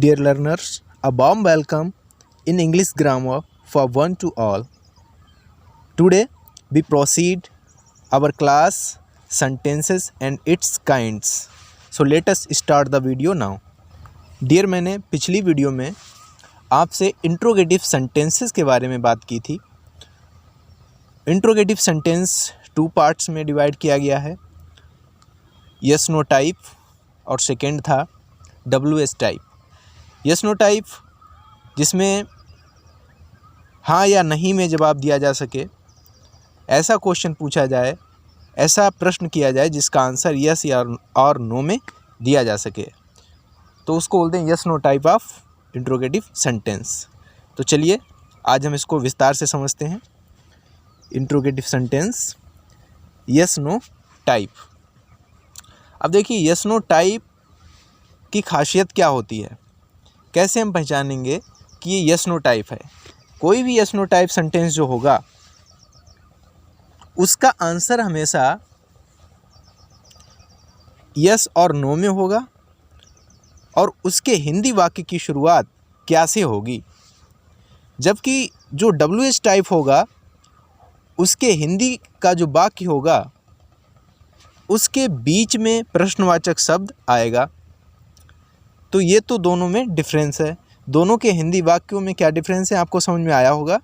Dear learners, a warm welcome in English grammar for one to all. Today we proceed our class sentences and its kinds. So let us start the video now. Dear, मैंने पिछली video में आपसे interrogative sentences के बारे में बात की थी. इंट्रोगेटिव सेंटेंस 2 पार्ट्स में डिवाइड किया गया है. यस नो टाइप और सेकेंड था WS type. Yes no type जिसमें हाँ या नहीं में जवाब दिया जा सके, ऐसा क्वेश्चन पूछा जाए, ऐसा प्रश्न किया जाए जिसका आंसर यस या और नो में दिया जा सके, तो उसको बोलते हैं yes no type of interrogative sentence. तो चलिए आज हम इसको विस्तार से समझते हैं. Interrogative sentence yes no type. अब देखिए यस नो टाइप की खासियत क्या होती है, कैसे हम पहचानेंगे कि ये यस नो टाइप है. कोई भी यस नो टाइप सेंटेंस जो होगा उसका आंसर हमेशा यस और नो में होगा और उसके हिंदी वाक्य की शुरुआत क्या से होगी. जबकि जो WH टाइप होगा उसके हिंदी का जो वाक्य होगा उसके बीच में प्रश्नवाचक शब्द आएगा. तो ये तो दोनों में डिफरेंस है. दोनों के हिंदी वाक्यों में क्या डिफरेंस है आपको समझ में आया होगा.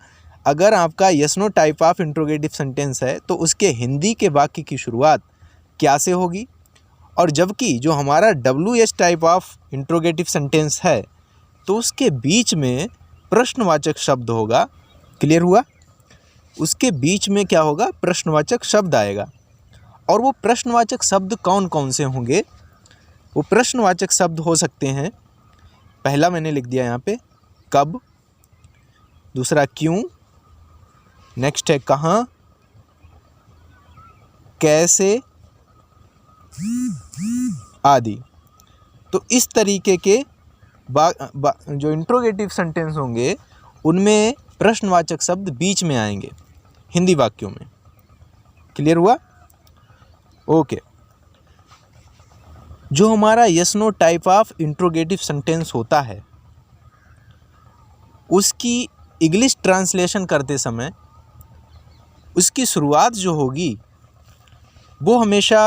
अगर आपका yes no type of interrogative sentence है तो उसके हिंदी के वाक्य की शुरुआत क्या से होगी, और जबकि जो हमारा WH type of interrogative sentence है तो उसके बीच में प्रश्नवाचक शब्द होगा. क्लियर हुआ. उसके बीच में क्या होगा, प्रश्नवाचक शब्द आएगा. और वो प्रश्नवाचक शब्द कौन कौन से होंगे. वो प्रश्नवाचक शब्द हो सकते हैं, पहला मैंने लिख दिया यहाँ पे कब, दूसरा क्यों, नेक्स्ट है कहाँ, कैसे आदि. तो इस तरीके के जो इंट्रोगेटिव सेंटेंस होंगे उनमें प्रश्नवाचक शब्द बीच में आएंगे हिंदी वाक्यों में. क्लियर हुआ. ओके. जो हमारा yes no type of interrogative sentence होता है उसकी इंग्लिश ट्रांसलेशन करते समय उसकी शुरुआत जो होगी वो हमेशा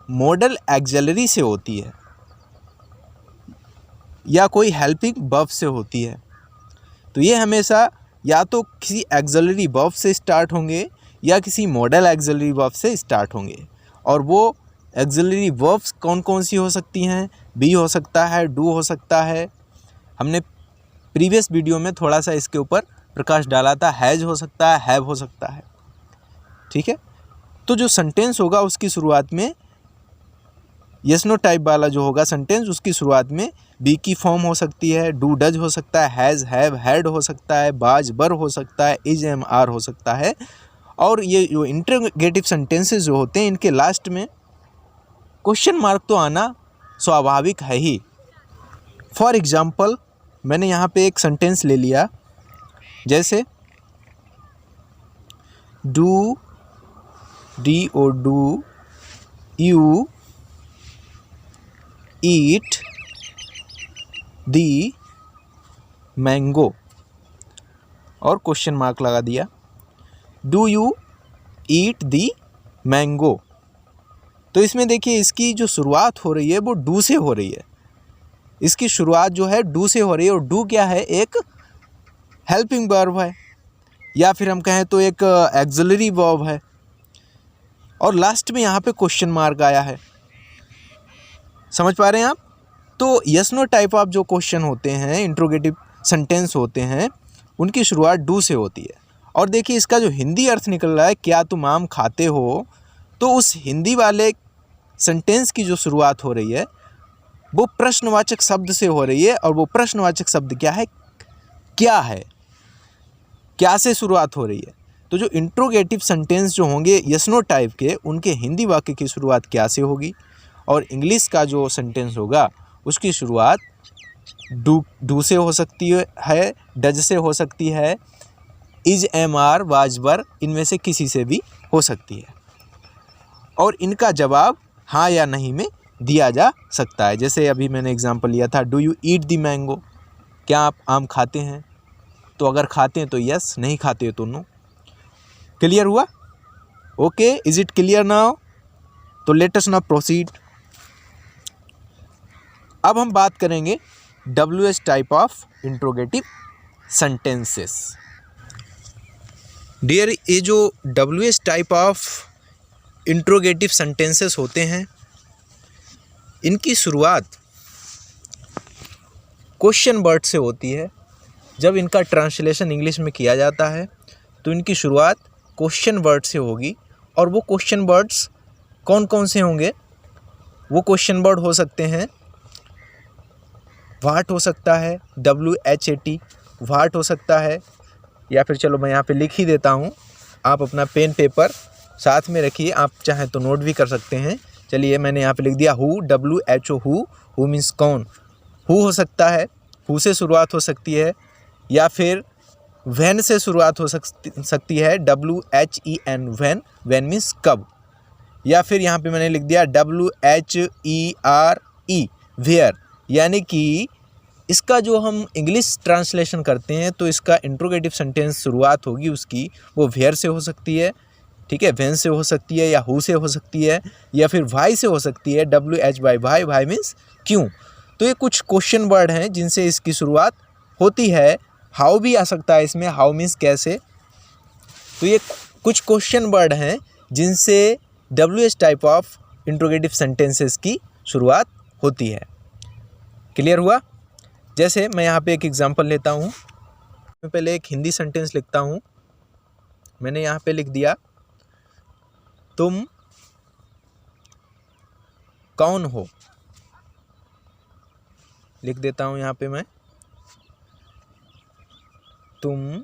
मॉडल एक्सिलरी से होती है या कोई हेल्पिंग वर्ब से होती है. तो ये हमेशा या तो किसी एक्सिलरी वर्ब से स्टार्ट होंगे या किसी मॉडल एक्सिलरी वर्ब से स्टार्ट होंगे. और वो एक्सिलरी वर्ब्स कौन कौन सी हो सकती हैं, बी हो सकता है, डू हो सकता है. हमने प्रीवियस वीडियो में थोड़ा सा इसके ऊपर प्रकाश डाला था. हैज़ हो सकता है, हैव हो सकता है. ठीक है. तो जो सेंटेंस होगा उसकी शुरुआत में यस नो टाइप वाला जो होगा सेंटेंस उसकी शुरुआत में बी की फॉर्म हो सकती है, डू डज हो सकता है, हैज़ हैव हैड हो सकता है, बाज बर हो सकता है, इज एम आर हो सकता है. और ये जो इंट्रोगेटिव सेंटेंसेस जो होते हैं इनके लास्ट में क्वेश्चन मार्क तो आना स्वाभाविक है ही. फॉर एग्जाम्पल मैंने यहाँ पे एक सेंटेंस ले लिया, जैसे do D O do you eat the mango, और क्वेश्चन मार्क लगा दिया. Do you eat the mango. तो इसमें देखिए इसकी जो शुरुआत हो रही है वो डू से हो रही है. इसकी शुरुआत जो है डू से हो रही है, और डू क्या है, एक हेल्पिंग वर्ब है या फिर हम कहें तो एक एक्सिलरी वर्ब है. और लास्ट में यहाँ पे क्वेश्चन मार्क आया है. समझ पा रहे हैं आप. तो यस नो टाइप ऑफ जो क्वेश्चन होते हैं, इंट्रोगेटिव सेंटेंस होते हैं, उनकी शुरुआत डू से होती है. और देखिए इसका जो हिंदी अर्थ निकल रहा है क्या तुम आम खाते हो, तो उस हिंदी वाले सेंटेंस की जो शुरुआत हो रही है वो प्रश्नवाचक शब्द से हो रही है. और वो प्रश्नवाचक शब्द क्या है, क्या है, क्या से शुरुआत हो रही है. तो जो इंट्रोगेटिव सेंटेंस जो होंगे यस नो टाइप के, उनके हिंदी वाक्य की शुरुआत क्या से होगी, और इंग्लिश का जो सेंटेंस होगा उसकी शुरुआत डू से हो सकती है, डज से हो सकती है, is am are was were, इनमें से किसी से भी हो सकती है. और इनका जवाब हाँ या नहीं में दिया जा सकता है। जैसे अभी मैंने एग्जांपल लिया था, do you eat the mango, क्या आप आम खाते हैं? तो अगर खाते हैं तो यस, नहीं खाते हो तो नो। क्लियर हुआ? Okay, is it clear now? तो लेट अस नाउ प्रोसीड। अब हम बात करेंगे WH type of interrogative sentences. Dear, ये जो WH type of interrogative sentences होते हैं, इनकी शुरुआत क्वेश्चन वर्ड से होती है। जब इनका ट्रांसलेशन इंग्लिश में किया जाता है तो इनकी शुरुआत क्वेश्चन वर्ड से होगी। और वो क्वेश्चन वर्ड्स कौन कौन से होंगे? वो क्वेश्चन वर्ड हो सकते हैं व्हाट हो सकता है, WHAT व्हाट हो सकता है, या फिर चलो मैं यहाँ पे लिख ही देता हूँ, आप अपना पेन पेपर साथ में रखिए, आप चाहें तो नोट भी कर सकते हैं। चलिए मैंने यहाँ पे लिख दिया हु, WHO हु मीन्स कौन। हु हो सकता है, हु से शुरुआत हो सकती है, या फिर व्हेन से शुरुआत हो सकती है, WHEN व्हेन, व्हेन मीन्स कब। या फिर यहाँ पे मैंने लिख दिया WHERE वेयर, यानी कि इसका जो हम इंग्लिश ट्रांसलेशन करते हैं तो इसका इंट्रोगेटिव सेंटेंस शुरुआत होगी उसकी, वो वेयर से हो सकती है, ठीक है, व्हेन से हो सकती है, या हु से हो सकती है, या फिर वाई से हो सकती है, WHY वाई, वाई मीन्स क्यों। तो ये कुछ क्वेश्चन वर्ड हैं जिनसे इसकी शुरुआत होती है। हाउ भी आ सकता है इसमें, हाउ मीन्स कैसे। तो ये कुछ क्वेश्चन वर्ड हैं जिनसे WH type of interrogative sentences की शुरुआत होती है। क्लियर हुआ? जैसे मैं यहाँ पे एक एग्जांपल लेता हूँ। मैं पहले एक हिंदी सेंटेंस लिखता हूँ। मैंने यहाँ पे लिख दिया तुम कौन हो। लिख देता हूँ यहाँ पे मैं तुम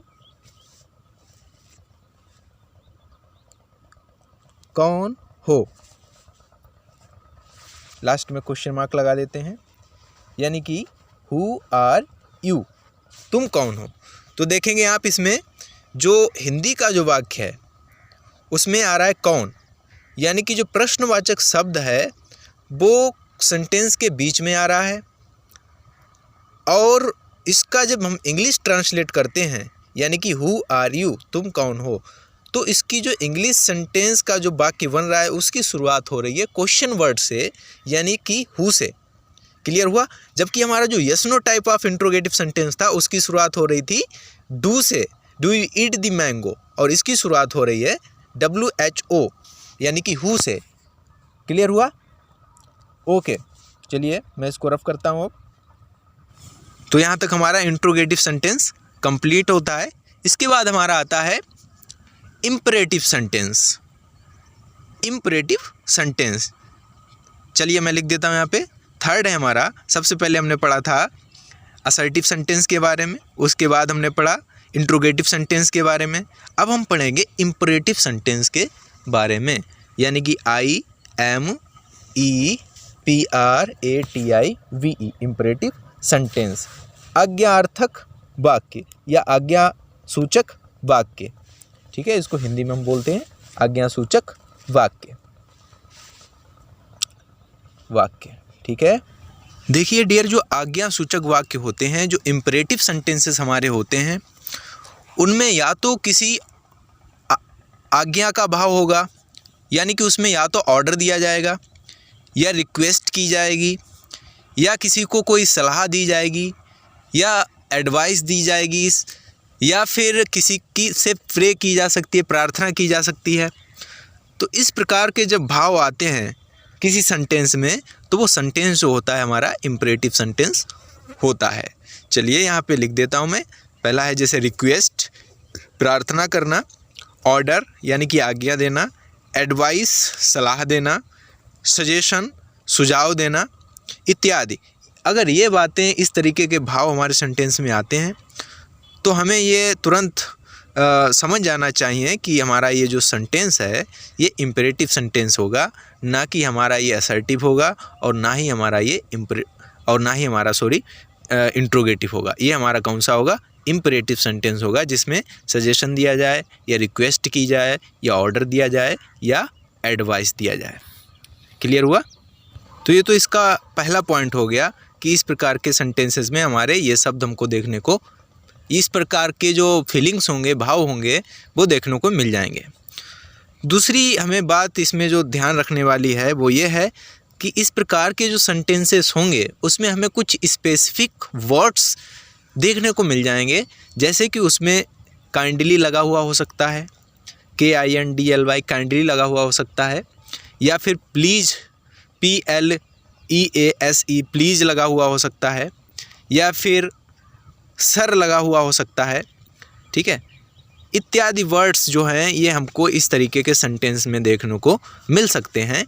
कौन हो। लास्ट में क्वेश्चन मार्क लगा देते हैं, यानी कि हु आर यू, तुम कौन हो। तो देखेंगे आप इसमें जो हिंदी का जो वाक्य है उसमें आ रहा है कौन, यानी कि जो प्रश्नवाचक शब्द है वो सेंटेंस के बीच में आ रहा है। और इसका जब हम इंग्लिश ट्रांसलेट करते हैं, यानी कि हु आर यू, तुम कौन हो, तो इसकी जो इंग्लिश सेंटेंस का जो वाक्य बन रहा है उसकी शुरुआत हो रही है क्वेश्चन वर्ड से, यानी कि हु से। क्लियर हुआ? जबकि हमारा जो yes no type of interrogative sentence था उसकी शुरुआत हो रही थी डू से, do you eat the mango, और इसकी शुरुआत हो रही है WHO यानी कि हु से। क्लियर हुआ? ओके, चलिए मैं इसको रफ करता हूँ अब। तो यहाँ तक हमारा इंट्रोगेटिव सेंटेंस कंप्लीट होता है। इसके बाद हमारा आता है इम्परेटिव सेंटेंस। इम्परेटिव सेंटेंस, चलिए मैं लिख देता हूँ यहाँ पे। थर्ड है हमारा, सबसे पहले हमने पढ़ा था असर्टिव सेंटेंस के बारे में, उसके बाद हमने पढ़ा इंट्रोगेटिव सेंटेंस के बारे में। अब हम पढ़ेंगे इम्परेटिव सेंटेंस के बारे में, यानी कि IMPRATIVE इम्परेटिव सेंटेंस। आज्ञार्थक वाक्य या आज्ञा सूचक वाक्य, ठीक है, इसको हिंदी में हम बोलते हैं आज्ञा सूचक वाक्य। ठीक है। देखिए डियर, जो आज्ञा सूचक वाक्य होते हैं, जो इम्परेटिव सेंटेंसेस हमारे होते हैं, उनमें या तो किसी आज्ञा का भाव होगा, यानी कि उसमें या तो ऑर्डर दिया जाएगा, या रिक्वेस्ट की जाएगी, या किसी को कोई सलाह दी जाएगी, या एडवाइस दी जाएगी, या फिर किसी की से प्रे की जा सकती है, प्रार्थना की जा सकती है। तो इस प्रकार के जब भाव आते हैं किसी सेंटेंस में, तो वो सेंटेंस जो होता है हमारा इम्परेटिव सेंटेंस होता है। चलिए यहाँ पे लिख देता हूँ मैं। पहला है जैसे रिक्वेस्ट, प्रार्थना करना, ऑर्डर यानी कि आज्ञा देना, एडवाइस सलाह देना, सजेशन सुझाव देना इत्यादि। अगर ये बातें, इस तरीके के भाव हमारे सेंटेंस में आते हैं तो हमें ये तुरंत समझ जाना चाहिए कि हमारा ये जो सेंटेंस है ये इम्परेटिव सेंटेंस होगा, ना कि हमारा ये असर्टिव होगा, और ना ही हमारा ये इंट्रोगेटिव होगा। ये हमारा कौन सा होगा? इम्परेटिव सेंटेंस होगा, जिसमें सजेशन दिया जाए, या रिक्वेस्ट की जाए, या ऑर्डर दिया जाए, या एडवाइस दिया जाए। क्लियर हुआ? तो ये तो इसका पहला पॉइंट हो गया कि इस प्रकार के सेंटेंसेस में हमारे ये शब्द हमको देखने को, इस प्रकार के जो फीलिंग्स होंगे, भाव होंगे, वो देखने को मिल जाएंगे। दूसरी हमें बात इसमें जो ध्यान रखने वाली है वो ये है कि इस प्रकार के जो सेंटेंसेस होंगे उसमें हमें कुछ स्पेसिफिक वर्ड्स देखने को मिल जाएंगे, जैसे कि उसमें काइंडली लगा हुआ हो सकता है, KINDLY काइंडली लगा हुआ हो सकता है, या फिर प्लीज़ PLEASE प्लीज़ लगा हुआ हो सकता है, या फिर सर लगा हुआ हो सकता है, ठीक है। इत्यादि वर्ड्स जो हैं ये हमको इस तरीके के सेंटेंस में देखने को मिल सकते हैं।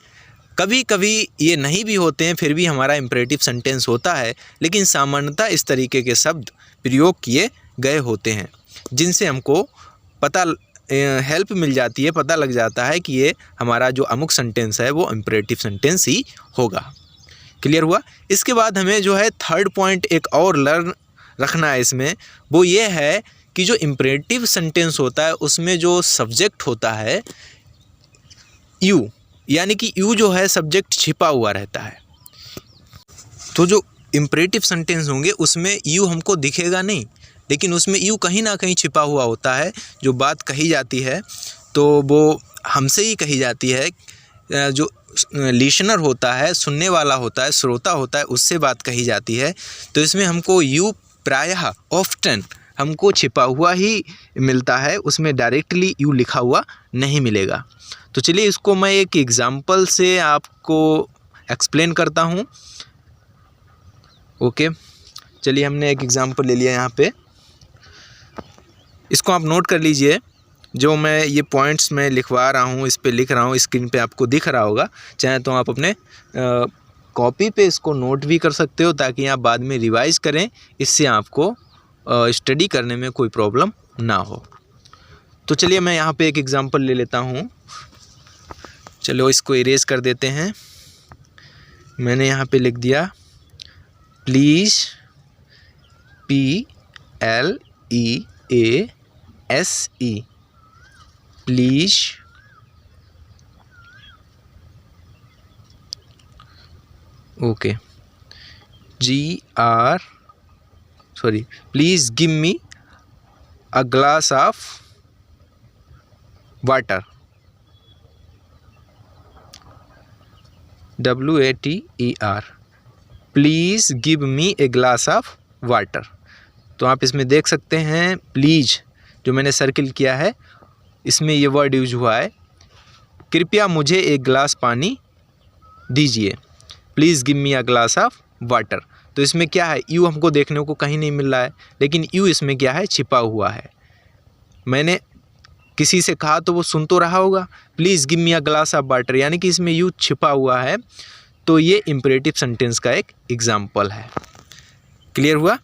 कभी कभी ये नहीं भी होते हैं, फिर भी हमारा इम्परेटिव सेंटेंस होता है, लेकिन सामान्यतः इस तरीके के शब्द प्रयोग किए गए होते हैं, जिनसे हमको पता हेल्प मिल जाती है, पता लग जाता है कि ये हमारा जो अमुक सेंटेंस है वो इम्परेटिव सेंटेंस ही होगा। क्लियर हुआ। इसके बाद हमें जो है थर्ड पॉइंट एक और लर्न रखना है इसमें, वो ये है कि जो इम्परेटिव सेंटेंस होता है उसमें जो सब्जेक्ट होता है यू, यानी कि यू जो है सब्जेक्ट छिपा हुआ रहता है। तो जो इम्परेटिव सेंटेंस होंगे उसमें यू हमको दिखेगा नहीं, लेकिन उसमें यू कहीं ना कहीं छिपा हुआ होता है। जो बात कही जाती है तो वो हमसे ही कही जाती है, जो लिसनर होता है, सुनने वाला होता है, श्रोता होता है, उससे बात कही जाती है। तो इसमें हमको यू प्रायः ऑफ्टन हमको छिपा हुआ ही मिलता है, उसमें डायरेक्टली यू लिखा हुआ नहीं मिलेगा। तो चलिए इसको मैं एक एग्जांपल से आपको एक्सप्लेन करता हूँ। ओके, चलिए हमने एक एग्जांपल ले लिया यहाँ पे, इसको आप नोट कर लीजिए। जो मैं ये पॉइंट्स मैं लिखवा रहा हूँ, इस पे लिख रहा हूँ, स्क्रीन पे आपको दिख रहा होगा। चाहे तो आप अपने कॉपी पे इसको नोट भी कर सकते हो, ताकि आप बाद में रिवाइज करें, इससे आपको स्टडी करने में कोई प्रॉब्लम ना हो। तो चलिए मैं यहाँ पे एक एग्जांपल ले लेता हूँ। चलो इसको इरेज कर देते हैं। मैंने यहाँ पे लिख दिया please PLEASE please okay please give me a glass of water, WATER, please give me a glass of water. तो आप इसमें देख सकते हैं प्लीज़ जो मैंने सर्किल किया है, इसमें ये वर्ड यूज हुआ है, कृपया मुझे एक गिलास पानी दीजिए, please give me a glass of water. तो इसमें क्या है, यू हमको देखने को कहीं नहीं मिल रहा है, लेकिन यू इसमें क्या है, छिपा हुआ है। मैंने किसी से कहा तो वो सुन तो रहा होगा, please give me a glass of water, यानी कि इसमें यू छिपा हुआ है। तो ये इम्परेटिव सेंटेंस का एक एग्जाम्पल है। क्लियर हुआ।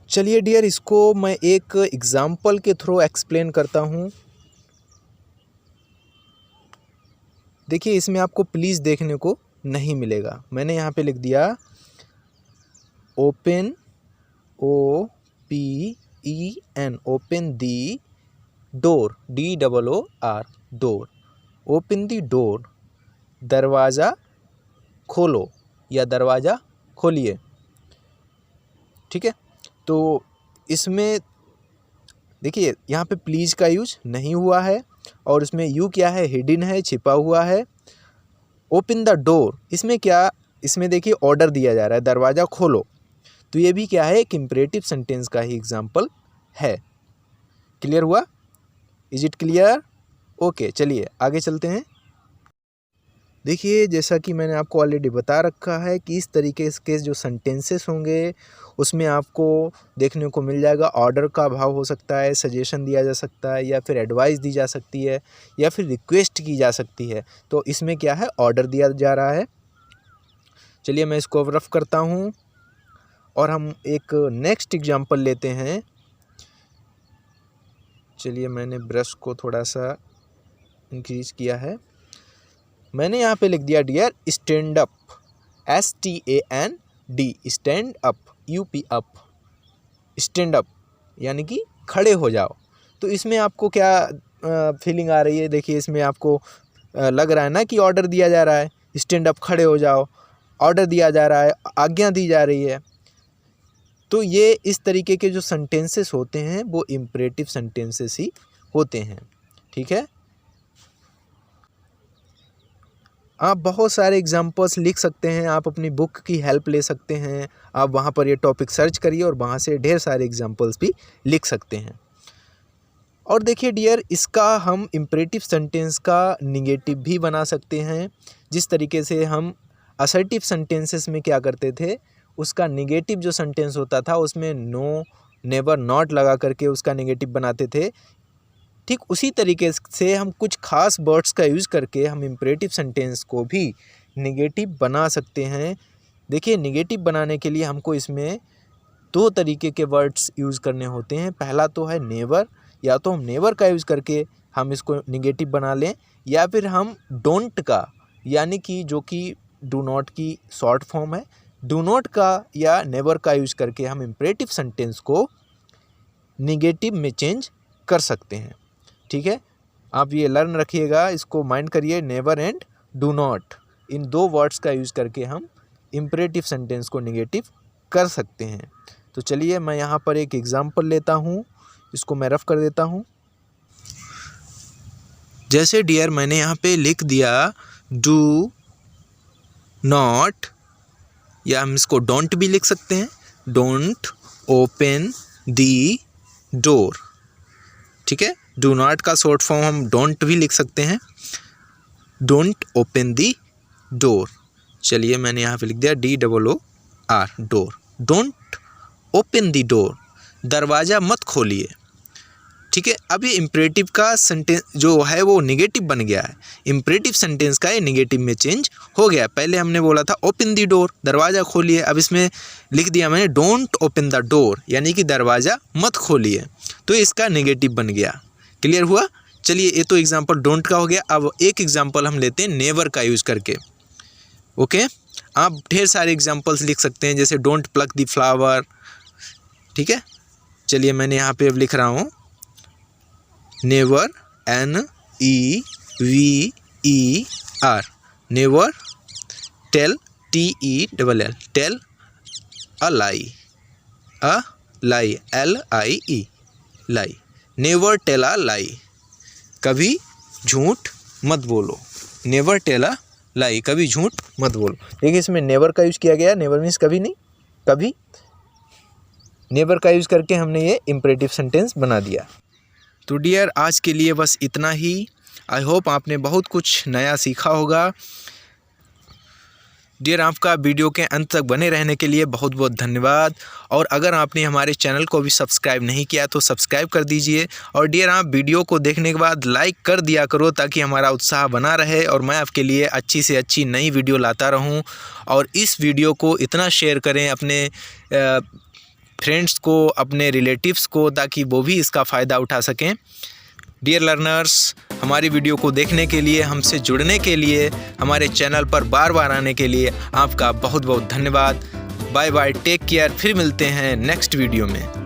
चलिए डियर, इसको मैं एक एग्जाम्पल के थ्रू एक्सप्लेन करता हूँ। देखिए इसमें आपको प्लीज़ देखने को नहीं मिलेगा। मैंने यहाँ पे लिख दिया ओपन, OPEN, ओपन दी डोर, DOOR, डोर, ओपन दी डोर, दरवाज़ा खोलो या दरवाज़ा खोलिए। ठीक है, तो इसमें देखिए यहाँ पे प्लीज़ का यूज नहीं हुआ है, और इसमें यू क्या है, हिडन है, छिपा हुआ है। ओपन द डोर, इसमें क्या, इसमें देखिए ऑर्डर दिया जा रहा है, दरवाज़ा खोलो। तो ये भी क्या है, एक इम्परेटिव सेंटेंस का ही एग्जाम्पल है। क्लियर हुआ। Is it clear. ओके, चलिए आगे चलते हैं। देखिए जैसा कि मैंने आपको ऑलरेडी बता रखा है कि इस तरीके के जो सेंटेंसेस होंगे उसमें आपको देखने को मिल जाएगा ऑर्डर का भाव हो सकता है, सजेशन दिया जा सकता है, या फिर एडवाइस दी जा सकती है, या फिर रिक्वेस्ट की जा सकती है। तो इसमें क्या है, ऑर्डर दिया जा रहा है। चलिए मैं इसको अब रफ करता हूँ और हम एक नेक्स्ट एग्जांपल लेते हैं। चलिए मैंने ब्रश को थोड़ा सा इंक्रीज किया है। मैंने यहाँ पे लिख दिया dear stand up, STAND, stand up, UP up, stand up यानी कि खड़े हो जाओ। तो इसमें आपको क्या फीलिंग आ रही है, देखिए इसमें आपको लग रहा है ना कि ऑर्डर दिया जा रहा है, स्टैंड अप, खड़े हो जाओ, ऑर्डर दिया जा रहा है, आज्ञा दी जा रही है। तो ये इस तरीके के जो सेंटेंसेस होते हैं वो इम्परेटिव सेंटेंसेस ही होते हैं। ठीक है, आप बहुत सारे एग्जाम्पल्स लिख सकते हैं, आप अपनी बुक की हेल्प ले सकते हैं, आप वहाँ पर ये टॉपिक सर्च करिए और वहाँ से ढेर सारे एग्जाम्पल्स भी लिख सकते हैं। और देखिए डियर, इसका हम इम्परेटिव सेंटेंस का निगेटिव भी बना सकते हैं। जिस तरीके से हम असर्टिव सेंटेंसेस में क्या करते थे, उसका निगेटिव जो सेंटेंस होता था उसमें नो, नेवर, नॉट लगा करके उसका निगेटिव बनाते थे। ठीक उसी तरीके से हम कुछ खास वर्ड्स का यूज़ करके हम इम्परेटिव सेंटेंस को भी निगेटिव बना सकते हैं। देखिए, निगेटिव बनाने के लिए हमको इसमें दो तरीके के वर्ड्स यूज़ करने होते हैं। पहला तो है नेवर, या तो हम नेवर का यूज़ करके हम इसको निगेटिव बना लें, या फिर हम डोंट का, यानी कि जो कि डू नॉट की शॉर्ट फॉर्म है, डू नॉट का या नेवर का यूज़ करके हम इम्परेटिव सेंटेंस को निगेटिव में चेंज कर सकते हैं। ठीक है, आप ये लर्न रखिएगा, इसको माइंड करिए। नेवर एंड डू नॉट, इन दो वर्ड्स का यूज़ करके हम इम्परेटिव सेंटेंस को निगेटिव कर सकते हैं। तो चलिए मैं यहाँ पर एक एग्जांपल लेता हूँ, इसको मैं रफ कर देता हूँ। जैसे डियर मैंने यहाँ पे लिख दिया डू नॉट, या हम इसको डोंट भी लिख सकते हैं, डोंट ओपन दी डोर। ठीक है, डू नॉट का शॉर्ट फॉर्म हम डोंट भी लिख सकते हैं, डोंट ओपन दी डोर। चलिए मैंने यहाँ पे लिख दिया DOOR, door. Don't open the door, दरवाज़ा मत खोलिए। ठीक है, अब ये इम्परेटिव का सेंटेंस जो है वो निगेटिव बन गया है। इम्परेटिव सेंटेंस का ये निगेटिव में चेंज हो गया। पहले हमने बोला था ओपन दी डोर, दरवाज़ा खोलिए, अब इसमें लिख दिया मैंने डोंट ओपन द डोर, यानी कि दरवाज़ा मत खोलिए, तो इसका निगेटिव बन गया। क्लियर हुआ? चलिए, ये तो एग्जांपल डोंट का हो गया। अब एक एग्जांपल हम लेते हैं नेवर का यूज़ करके। ओके, आप ढेर सारे एग्जांपल्स लिख सकते हैं, जैसे डोंट प्लक द फ्लावर। ठीक है, चलिए मैंने यहाँ पे अब लिख रहा हूँ never, NEVER, never, tell, TELL, tell a lie, LIE, lie, never tell a lie, कभी झूठ मत बोलो। नेवर टेल अ लाई, कभी झूठ मत बोलो। देखिए, इसमें नेवर का यूज़ किया गया। नेवर मीन्स कभी नहीं, कभी। नेवर का यूज़ करके हमने ये इम्परेटिव सेंटेंस बना दिया। तो डियर, आज के लिए बस इतना ही। आई होप आपने बहुत कुछ नया सीखा होगा। डियर, आपका वीडियो के अंत तक बने रहने के लिए बहुत बहुत धन्यवाद। और अगर आपने हमारे चैनल को भी सब्सक्राइब नहीं किया तो सब्सक्राइब कर दीजिए। और डियर, आप वीडियो को देखने के बाद लाइक कर दिया करो, ताकि हमारा उत्साह बना रहे और मैं आपके लिए अच्छी से अच्छी नई वीडियो लाता रहूं। और इस वीडियो को इतना शेयर करें अपने फ्रेंड्स को, अपने रिलेटिव्स को, ताकि वो भी इसका फ़ायदा उठा सकें। डियर लर्नर्स, हमारी वीडियो को देखने के लिए, हमसे जुड़ने के लिए, हमारे चैनल पर बार बार आने के लिए आपका बहुत बहुत धन्यवाद। Bye bye, take care. फिर मिलते हैं नेक्स्ट वीडियो में।